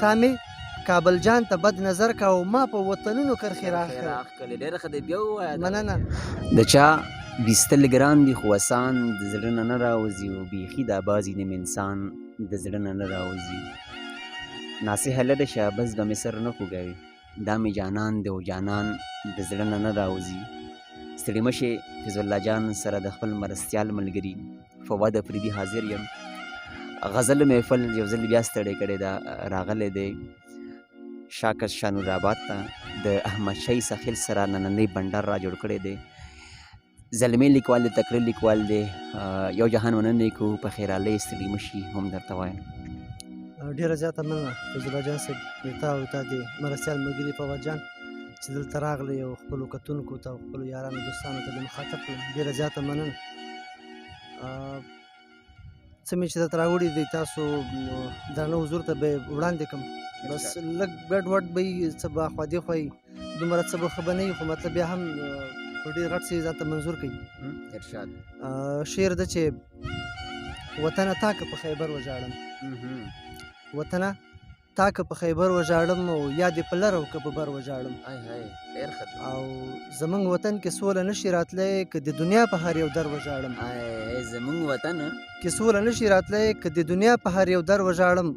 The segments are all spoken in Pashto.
تا مې کابل جان ته بد نظر کا او ما په وطنونو کرښې راغ کړ. کړې ډېره ښه دی. بیا ووایه مننه. د چا ویستل ګران دي خو وسان د زړه نه نه راوځي او بیخي دا بازي نیم انسان د زړه نه نه راوځي. ناصحه لرې شه بس به مې سر نه خوږوي دا مې جانان دی او جانان د زړه نه نه راوځي. ستړي مه شې فیض الله جان سره د خپل مرستیال ملګري فواد افریدي حاضر یم. غزل محفل یو ځل بیا ستړی کړی دا راغلی دی شاکس شانور آباد ته د احمد شاهي ساحل سره نننی بنډار را جوړ کړی دی. زلمی لیکوال دی تکړه لیکوال دی. یو جهان مننې کوو په خیرالۍ ستړي مه شي هم درته وایم. ډېره زیاته مننه فیض الله جان صاحب تا او تا د مرستیال ملګري فواد جان چې دلته راغلی او خپلو کتونکو ته او خپلو یارانو دوستانو ته دې مخاطب کړم. ډېره زیاته مننه. څه مې چې درته راوړي دی تاسو درنه حضور ته به یې وړاندې کړم. بس لږ ګډ وډ به وي څه به خوا دېخوا وي دومره څه به ښه به نه وي خو مطلب بیا هم په ډېر غټ څه یې ځان ته منظور کوي. ارشاد شعر ده چې وطنه تا که په خیبر وژاړم وطنه تا که په خیبر وژاړم او یا دې په لر او که په بر وژاړم او زمونږ وطن کې سوله نشي راتلی که د دنیا په هر یو در وژاړم. زمونږ وطن کې سوله نشي راتلی که د دنیا په هر یو در وژاړم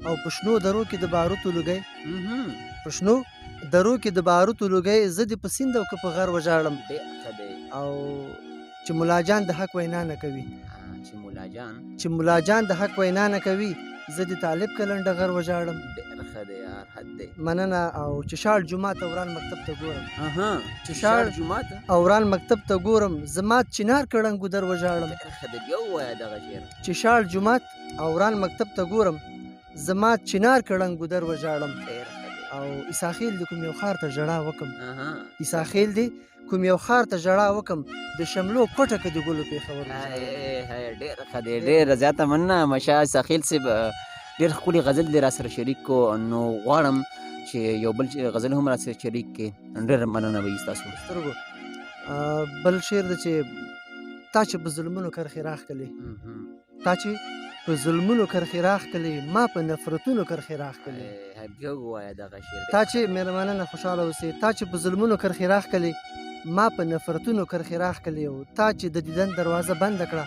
او په شنو درو کې د باروتو لوګی په شنو درو کې د باروتو لوګی زه دې په سیند او که په غر وژاړم. او چې ملا جان د حق وینا نه کوي چې ملا جان د حق وینا نه کوي زه د طالب کلنډه غر وژاړم. مننه. او چې شاړ جومات اوران مکتب ته ګورم چې شاړ جومات اوران مکتب ته ګورم زما چنار کړنګو در وژاړم. چې شاړ جومات اوران مکتب ته ګورم زما چنار کړنګو در وژاړم. او عیساخیل د کوم یو ښار ته ژړا وکم عیساخیل دی کوم یو ښار ته ژړا وکم د شملو کوټه کې د ګلو پېښور. ډېره ښه دی. ډېره زیاته مننه مشا عیساخیل صاحب. ډېر ښکلي غزل دې را سره شریک کو نو غواړم چې یو بل غزل هم را سره شریک کړې. ډېره مننه به وي ستاسو. سترګو بل شعر دی چې تا چې په ظلمونو کرښې راښکلې تا چې په ظلمونو کرښې راښکلې ما په نفرتونو کرښې راښکلې. بیا ووایه دغه شعر. تا چې مېرمنه خوشحاله اوسې تا چې په ظلمونو کرښې راښکلې ما په نفرتونو کرښې راښکلې او تا چې د دیدن دروازه بنده کړه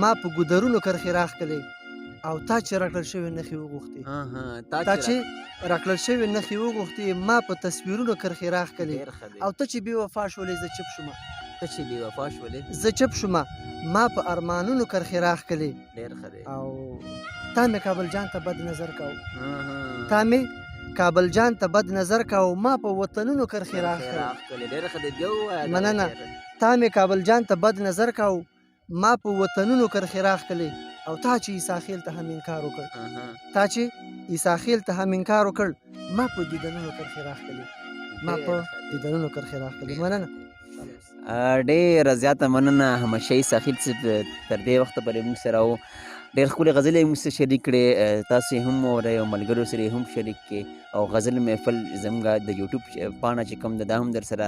ما په ګودرونو کرښې راښکلې او تا چې راکړل شوې نښې وغوښتې تا چې راکړل شوې نښې وغوښتې ما په تصویرونو کرښې راښکلې او ته چې بې وفا شولې زه چپ شومه زه چپ شومه ما په ارمانونو کرښې راښکلې. او تا مې کابل جان ته بد نظر کو تا مې کابل جان ته بد نظر کو ما په وطنونو کرښې راښکلې. مننه. تا مې کابل جان ته بد نظر کو ما په وطنونو کرښې راښکلې او تا چې عیساخیل ته هم انکار وکړ تا چې عیساخیل ته هم انکار وکړ ما په دیدنونو کرښې راښکلې ما په دیدنونو کرښې راښکلې. مننه. ډېره زیاته مننه احمد شاهي ساحل صاحب تر دې وخته پورې موږ سره و. ډېر ښکلې غزلې موږ سره شریک کړې تاسو یې هم واورئ او ملګرو سره یې هم شریک کړې او غزل محفل زموږ د یوټیوب پاڼه چې کوم ده دا هم در سره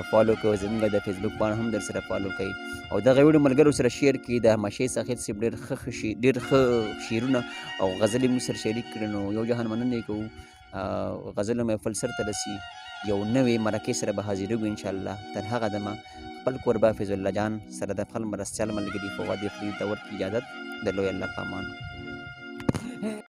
فالو کوئ زموږ د فیسبوک پاڼه هم در سره فالو کوئ او دغه ویډیو ملګرو سره شیر کړي. د احمد شاهي ساحل صاحب ډېر ښه شعرونه او غزلې موږ سره شریک کړي نو یو جهان مننې کوو. غزل محفل سرته رسي یو نوې مرکې سره به حاضرېږو انشاءالله. تر هغه دمه خپل کوربه فیض الله جان سره د خپل مرستیال ملګري فواد افریدي ته ورکړي اجازت د لوی الله په امان.